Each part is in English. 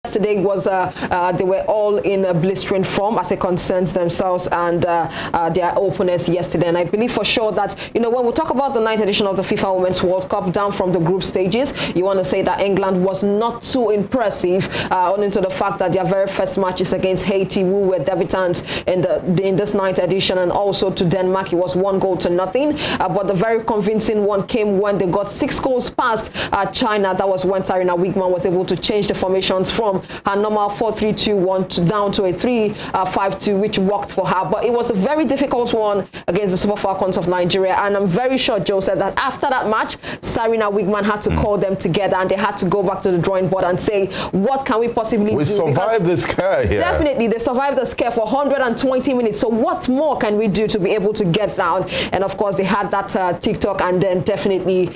yesterday was they were all in a blistering form as it concerns themselves and their opponents yesterday. And I believe for sure that, you know, when we talk about the 9th edition of the FIFA Women's World Cup down from the group stages, you want to say that England was not too impressive, owing to the fact that their very first matches against Haiti, who were debutants in this 9th edition, and also to Denmark, it was 1-0. But the very convincing one came when they got 6 goals past China. That was when Sarina Wiegman was able to change the formations from her normal 4-3-2-1 down to a 3-5-2, which worked for her. But it was a very difficult one against the Super Falcons of Nigeria. And I'm very sure, Joe, said that after that match, Sarina Wiegman had to call them together and they had to go back to the drawing board and say, what can we possibly do? We survived the scare here. Definitely, they survived the scare for 120 minutes. So what more can we do to be able to get down? And of course, they had that TikTok, and then definitely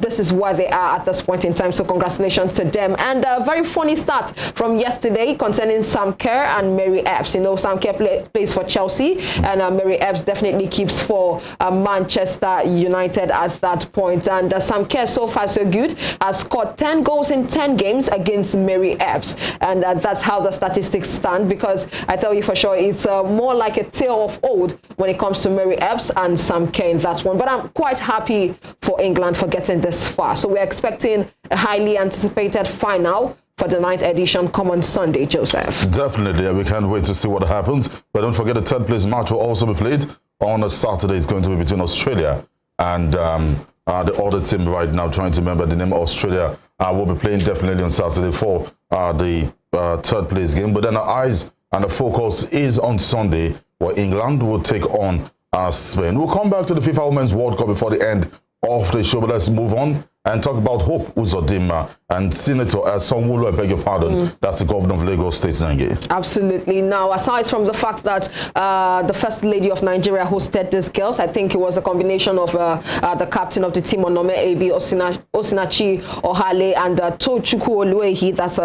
this is where they are at this point in time. So congratulations to them. And a very funny start from yesterday concerning Sam Kerr and Mary Epps. You know, Sam Kerr plays for Chelsea, and Mary Epps definitely keeps for Manchester United at that point. And Sam Kerr, so far so good, has scored 10 goals in 10 games against Mary Epps. And that's how the statistics stand, because I tell you for sure, it's more like a tale of old when it comes to Mary Epps and Sam Kerr in that one. But I'm quite happy for England for getting this far. So we're expecting a highly anticipated final for the 9th edition come on Sunday, Joseph. Definitely, we can't wait to see what happens. But don't forget, the 3rd place match will also be played on a Saturday. It's going to be between Australia and the other team right now, trying to remember the name. Australia will be playing definitely on Saturday for the 3rd place game. But then our eyes and the focus is on Sunday, where England will take on Spain. We'll come back to the FIFA Women's World Cup before the end of the show, but let's move on and talk about Hope Uzodinma and Senator Sonwulu, I beg your pardon, that's the governor of Lagos State, NENGI. Absolutely. Now, aside from the fact that the First Lady of Nigeria hosted these girls, I think it was a combination of the captain of the team, Onome Ebi, Osinachi Ohale, and Tochukwu Oluehi, that's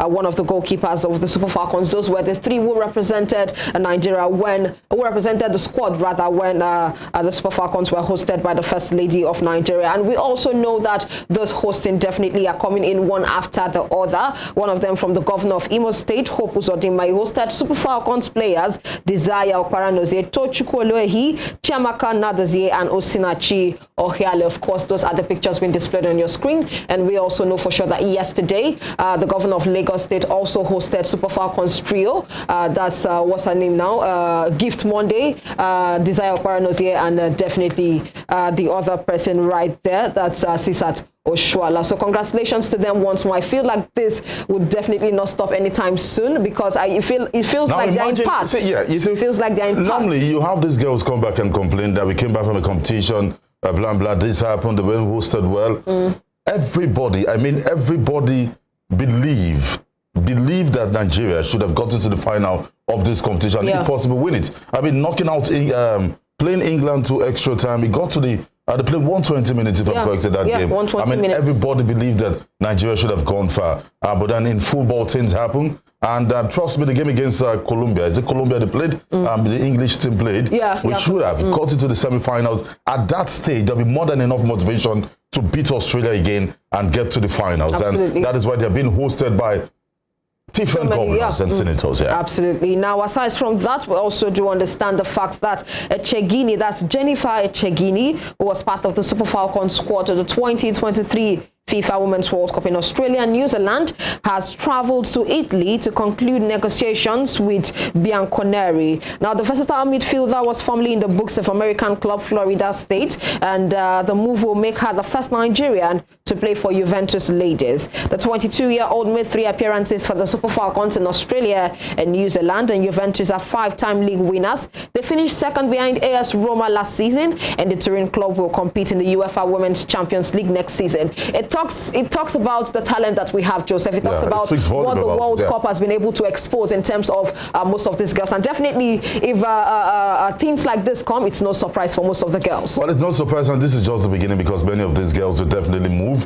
one of the goalkeepers of the Super Falcons. Those were the 3 who represented Nigeria who represented the squad, rather, when the Super Falcons were hosted by the First Lady of Nigeria. And we also know that those hosting definitely are coming in one after the other. One of them from the governor of Imo State, Hope Uzodinma. He hosted Super Falcons players Desire Okparanozie, Tochukwu Oluehi, Chiamaka Nadozie, and Osinachi Ohiale. Of course, those are the pictures being displayed on your screen. And we also know for sure that yesterday, the governor of Lagos State also hosted Super Falcons trio. That's what's her name now? Gift Monday, Desire Okparanozie, and definitely the other person right there, that's Sisat Oshwala. So congratulations to them once more. I feel like this would definitely not stop anytime soon, because it feels now like they're in parts. It feels like they're in parts. Normally, you have these girls come back and complain that we came back from a competition, blah, blah, this happened, the way we hosted well. Everybody, I mean, everybody believed that Nigeria should have gotten to the final of this competition, if possible, win it. I mean, knocking out, playing England to extra time, it got to they played 120 minutes, if I'm correct, in that game. I mean, everybody believed that Nigeria should have gone far. But then in football, things happen. And trust me, the game against Colombia, is it Colombia they played? The English team played. We should have got into the semi-finals. At that stage, there'll be more than enough motivation to beat Australia again and get to the finals. Absolutely. And that is why they're being hosted by different governors and senators. Absolutely. Now, aside from that, we also do understand the fact that Echegini, that's Jennifer Echegini, who was part of the Super Falcons squad to the 2023 FIFA Women's World Cup in Australia and New Zealand, has traveled to Italy to conclude negotiations with Bianconeri. Now, the versatile midfielder was formerly in the books of American club Florida State, and the move will make her the first Nigerian to play for Juventus Ladies. The 22-year-old made 3 appearances for the Super Falcons in Australia and New Zealand, and Juventus are 5-time league winners. They finished second behind AS Roma last season, and the Turin club will compete in the UEFA Women's Champions League next season. It talks about the talent that we have, Joseph. It talks about what the World Cup has been able to expose in terms of most of these girls. And definitely, if things like this come, it's no surprise for most of the girls. Well, it's no surprise, and this is just the beginning, because many of these girls will definitely move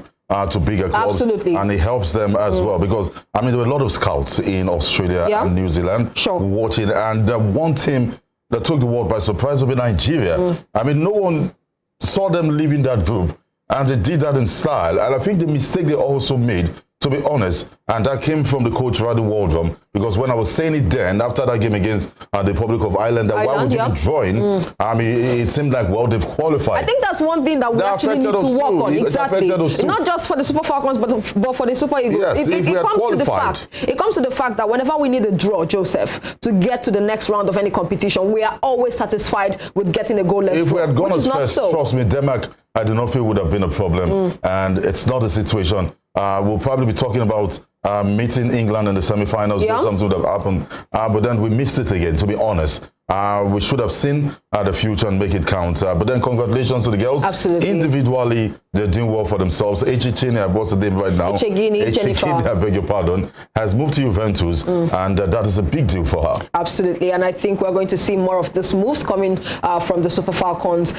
to bigger clubs. Absolutely. And it helps them as well, because, I mean, there were a lot of scouts in Australia and New Zealand watching. And one team that took the world by surprise will be Nigeria. I mean, no one saw them leaving that group. And they did that in style. And I think the mistake they also made to be honest, and that came from the coach Radu Waldrum, because when I was saying it then, after that game against the Republic of Ireland, that why would you be drawing? I mean, it seemed like, well, they've qualified. I think that's one thing that we actually need to work on. Exactly. Not just for the Super Falcons, but for the Super Eagles. Yes, It comes to the fact that whenever we need a draw, Joseph, to get to the next round of any competition, we are always satisfied with getting a goalless draw. If we had gone as first, trust me, Denmark, I do not feel would have been a problem. And it's not a situation. We'll probably be talking about meeting England in the semi-finals, where something would have happened. But then we missed it again, to be honest. We should have seen the future and make it count. But then congratulations to the girls. Absolutely. Individually, they're doing well for themselves. Echechini, what's the name right now? Echechini, I beg your pardon, has moved to Juventus, and that is a big deal for her. Absolutely, and I think we're going to see more of these moves coming from the Super Falcons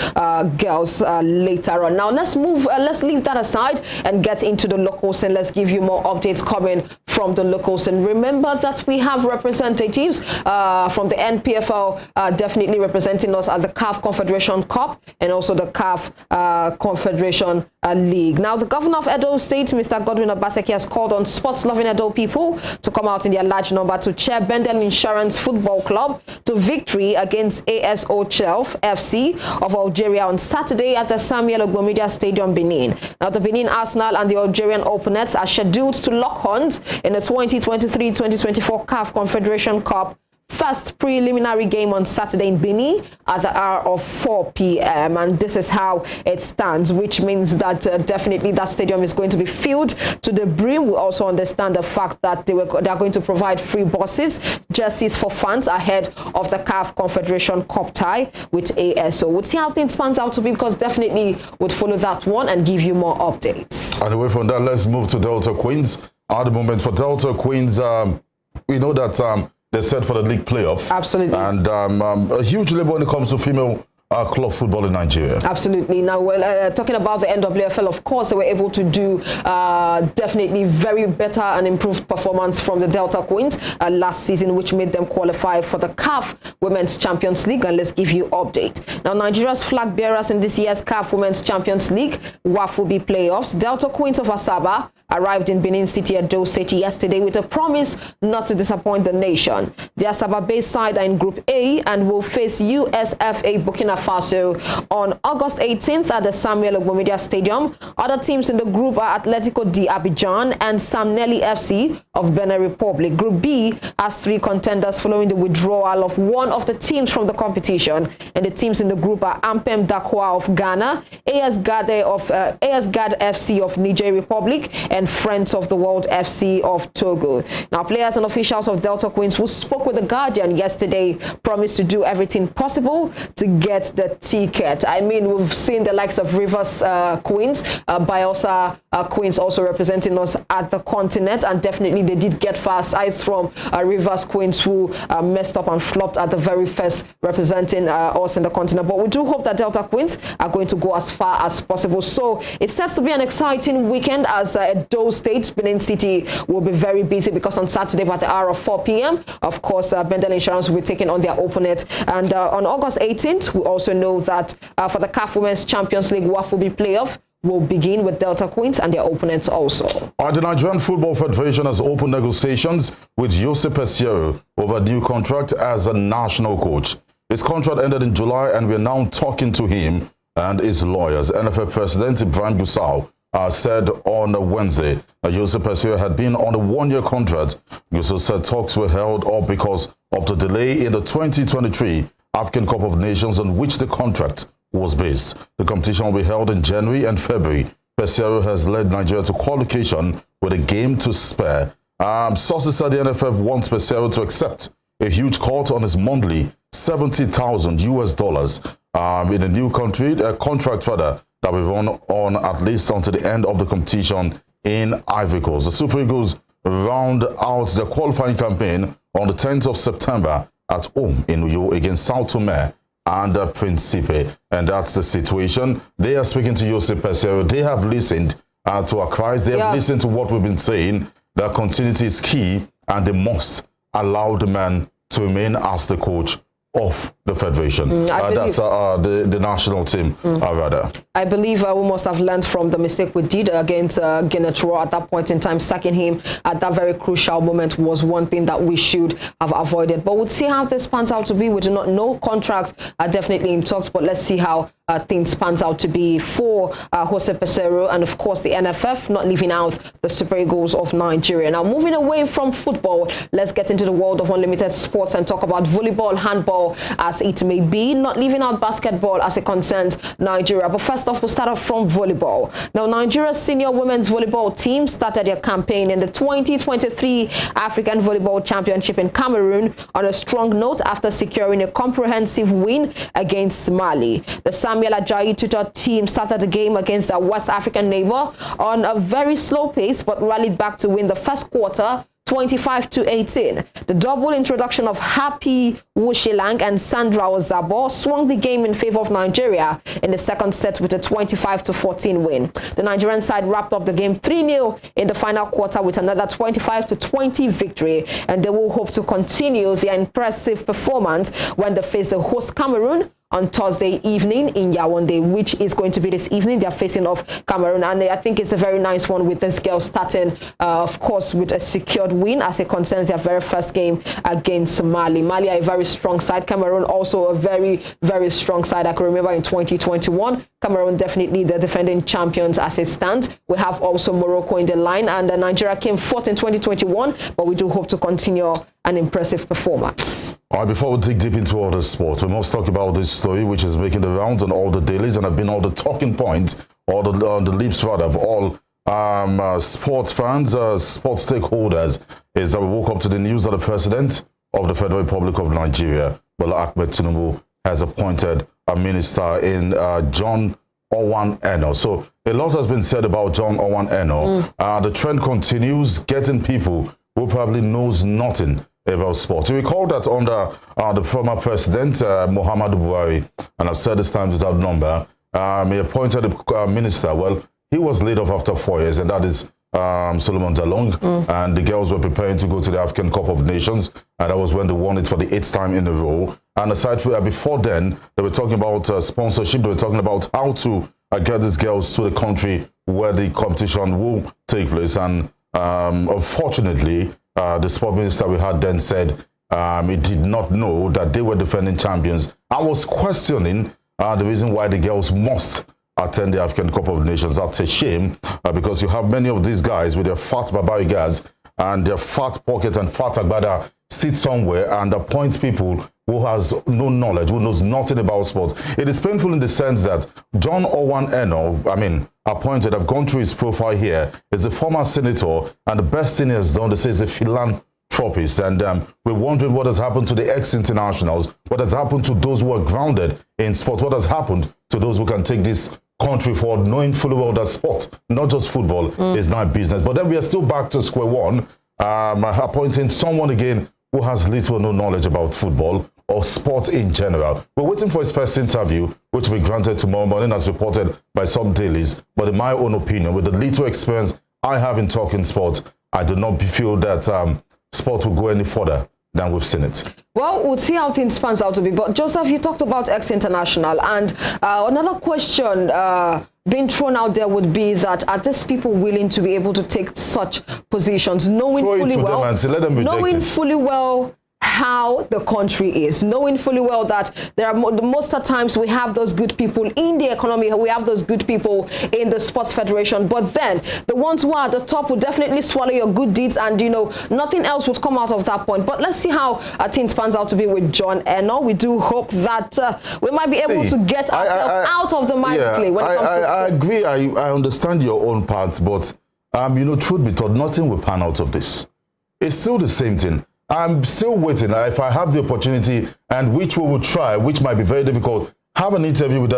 girls later on. Now, let's leave that aside and get into the locals, and let's give you more updates coming from the locals. And remember that we have representatives from the NPFL definitely representing us at the CAF Confederation Cup and also the CAF Confederation League. Now, the governor of Edo State, Mr. Godwin Obaseki, has called on sports-loving Edo people to come out in their large number to cheer Bendel Insurance Football Club to victory against ASO Chelf FC of Algeria on Saturday at the Samuel Ogbomedia Stadium, Benin. Now, the Benin Arsenal and the Algerian Opponents are scheduled to lock horns in the 2023-2024 CAF Confederation Cup first preliminary game on Saturday in Benin at the hour of 4 p.m. And this is how it stands, which means that definitely that stadium is going to be filled to the brim. We also understand the fact that they are going to provide free buses, jerseys for fans ahead of the CAF Confederation Cup tie with ASO. We'll see how things pans out to be, because definitely would follow that one and give you more updates. And away from that, let's move to Delta Queens. At the moment for Delta Queens, we know that they're set for the league playoff. Absolutely. And a huge label when it comes to female club football in Nigeria. Absolutely. Now, talking about the NWFL, of course, they were able to do definitely very better and improved performance from the Delta Queens last season, which made them qualify for the CAF Women's Champions League. And let's give you update. Now, Nigeria's flag bearers in this year's CAF Women's Champions League WAFUB playoffs, Delta Queens of Asaba, arrived in Benin City at Edo State yesterday with a promise not to disappoint the nation. The Asaba-based side are in Group A and will face USFA Burkina Faso on August 18th at the Samuel Ogbomedia Stadium. Other teams in the group are Atletico de Abidjan and Samneli FC of Benin Republic. Group B has 3 contenders following the withdrawal of one of the teams from the competition. And the teams in the group are Ampem Dakwa of Ghana, AS Gad FC of Niger Republic, and Friends of the World FC of Togo. Now, players and officials of Delta Queens who spoke with The Guardian yesterday promised to do everything possible to get the ticket. I mean, we've seen the likes of Rivers Queens, Bielsa Queens also representing us at the continent, and definitely they did get far, aside from Rivers Queens who messed up and flopped at the very first representing us in the continent. But we do hope that Delta Queens are going to go as far as possible. So it sets to be an exciting weekend, as Edo State, Benin City will be very busy, because on Saturday at the hour of 4 p.m., of course, Bendel Insurance will be taking on their opponent. And on August 18th, we also know that for the CAF Women's Champions League WAFUB playoff, will begin with Delta Queens and their opponents also. The Nigerian Football Federation has opened negotiations with Jose Peseiro over a new contract as a national coach. His contract ended in July, and we're now talking to him and his lawyers. NFL President Ibrahim Gusau said on Wednesday that Jose Peseiro had been on a one-year contract. Gusau said talks were held up because of the delay in the 2023 African Cup of Nations on which the contract was based. The competition will be held in January and February. Peseiro has led Nigeria to qualification with a game to spare. Sources said the NFF wants Peseiro to accept a huge cut on his monthly $70,000 in a new contract that will run on at least until the end of the competition in Ivory Coast. The Super Eagles round out their qualifying campaign on the 10th of September at home in Uyo against Sao Tome and Principe. And that's the situation. They are speaking to Jose Peseiro. They have listened to our cries. They have listened to what we've been saying. That continuity is key, and they must allow the man to remain as the coach of the federation. That's the national team, rather. I believe we must have learned from the mistake we did against Guinea-Bissau at that point in time. Sacking him at that very crucial moment was one thing that we should have avoided. But we'll see how this pans out to be. We do not know. Contracts are definitely in talks, but let's see how things pans out to be for Jose Peseiro and, of course, the NFF, not leaving out the Super Eagles of Nigeria. Now, moving away from football, let's get into the world of unlimited sports and talk about volleyball, handball, as it may be, not leaving out basketball as it concerns Nigeria. But first off, we'll start off from volleyball. Now, Nigeria's senior women's volleyball team started their campaign in the 2023 African Volleyball Championship in Cameroon on a strong note after securing a comprehensive win against Mali. The Samuel Ajayi tutor team started the game against their West African neighbor on a very slow pace, but rallied back to win the first quarter 25-18. The double introduction of Happy Wushilang and Sandra Ozabo swung the game in favor of Nigeria in the second set with a 25-14 win. The Nigerian side wrapped up the game 3-0 in the final quarter with another 25-20 victory, and they will hope to continue their impressive performance when they face the host Cameroon on Thursday evening in Yaoundé, which is going to be this evening. They're facing off Cameroon, and I think it's a very nice one with this girl starting, of course, with a secured win as it concerns their very first game against Mali. Mali are a very strong side. Cameroon also a very, very strong side. I can remember in 2021, Cameroon definitely the defending champions as it stands. We have also Morocco in the line, and Nigeria came fourth in 2021, but we do hope to continue an impressive performance. All right, before we dig deep into all the sports, we must talk about this story which is making the rounds on all the dailies and have been all the talking points, all the on the lips rather of all sports fans, sports stakeholders, is that we woke up to the news that the president of the Federal Republic of Nigeria, Bola Ahmed Tinubu, has appointed a minister in John Owan Eno. So a lot has been said about John Owan Eno. The trend continues, getting people who probably knows nothing about sports. You recall that under the former president, Muhammadu Buhari, and I've said this time without number, he appointed a minister. Well, he was laid off after 4 years, and that is Solomon Dalong. And the girls were preparing to go to the African Cup of Nations, and that was when they won it for the 8th time in a row. And aside from before then, they were talking about sponsorship. They were talking about how to get these girls to the country where the competition will take place. And unfortunately, the sport minister we had then said he did not know that they were defending champions. I was questioning the reason why the girls must attend the African Cup of Nations. That's a shame because you have many of these guys with their fat barbarigas and their fat pockets and fat agbada sit somewhere and appoint people who has no knowledge, who knows nothing about sports. It is painful in the sense that John Owan Eno, appointed, I've gone through his profile here, is a former senator, and the best thing he has done, they say, is a philanthropist. And we're wondering what has happened to the ex-internationals, what has happened to those who are grounded in sport, what has happened to those who can take this country forward, knowing fully well that sport, not just football, is not business. But then we are still back to square one, appointing someone again who has little or no knowledge about football or sports in general. We're waiting for his first interview, which will be granted tomorrow morning as reported by some dailies. But in my own opinion, with the little experience I have in talking sports, I do not feel that sport will go any further than we've seen it. Well, we'll see how things pans out to be. But Joseph, you talked about ex-international, and another question being thrown out there would be that are these people willing to be able to take such positions, knowing fully well how the country is, knowing fully well that there are most of the times we have those good people in the economy, we have those good people in the sports federation, but then the ones who are at the top will definitely swallow your good deeds, and nothing else would come out of that point. But let's see how things pans out to be with John Eno. We do hope that we might be able to get ourselves out of the mire when it comes to sports. I agree. I understand your own parts, but truth be told, nothing will pan out of this. It's still the same thing. I'm still waiting. If I have the opportunity, and which we will try, which might be very difficult, have an interview with